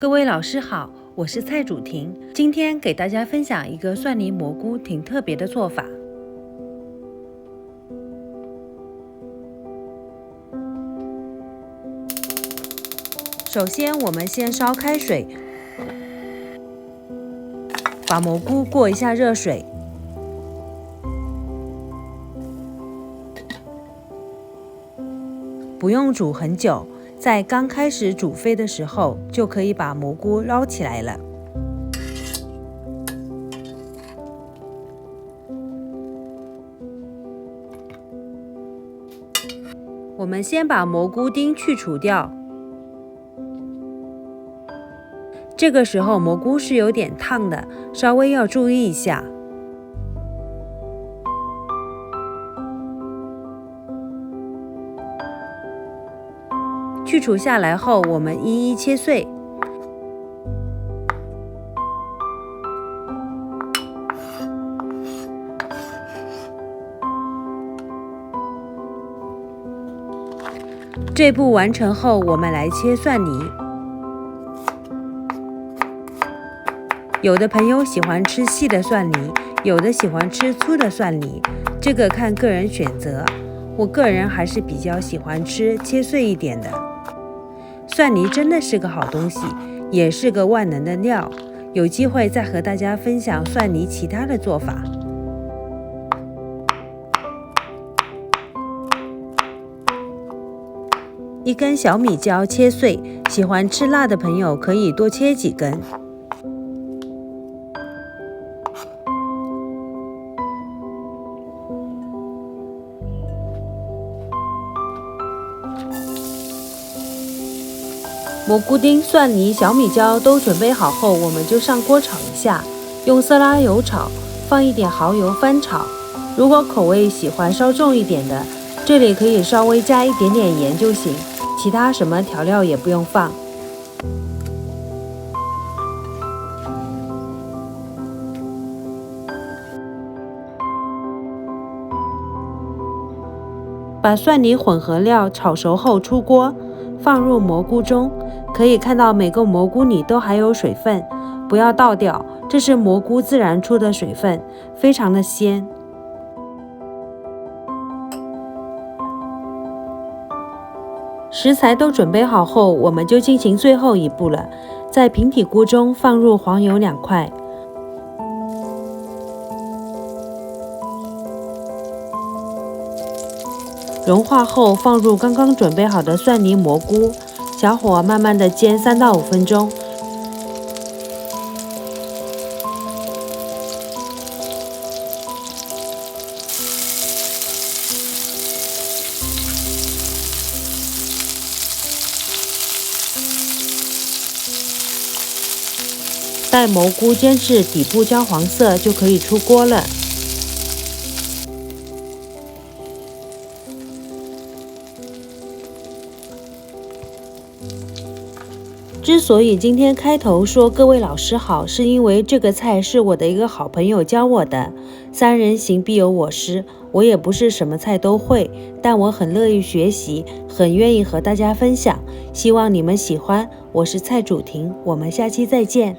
各位老师好，我是蔡主婷，今天给大家分享一个蒜泥蘑菇挺特别的做法。首先，我们先烧开水，把蘑菇过一下热水，不用煮很久。在刚开始煮沸的时候，就可以把蘑菇捞起来了。我们先把蘑菇丁去除掉。这个时候蘑菇是有点烫的，稍微要注意一下。去除下来后，我们一一切碎。这步完成后，我们来切蒜泥。有的朋友喜欢吃细的蒜泥，有的喜欢吃粗的蒜泥，这个看个人选择。我个人还是比较喜欢吃切碎一点的。蒜泥真的是个好东西，也是个万能的料。有机会再和大家分享蒜泥其他的做法。一根小米椒切碎，喜欢吃辣的朋友可以多切几根。蘑菇丁、蒜泥、小米椒都准备好后，我们就上锅炒一下，用色拉油炒，放一点蚝油翻炒。如果口味喜欢稍重一点的，这里可以稍微加一点点盐就行，其他什么调料也不用放。把蒜泥混合料炒熟后出锅，放入蘑菇中。可以看到每个蘑菇里都还有水分，不要倒掉，这是蘑菇自然出的水分，非常的鲜。食材都准备好后，我们就进行最后一步了，在平底锅中放入黄油2块。融化后放入刚刚准备好的蒜泥蘑菇，小火慢慢的煎3到5分钟。待蘑菇煎至底部焦黄色，就可以出锅了。之所以今天开头说各位老师好，是因为这个菜是我的一个好朋友教我的。三人行必有我师，我也不是什么菜都会，但我很乐意学习，很愿意和大家分享。希望你们喜欢，我是蔡主婷，我们下期再见。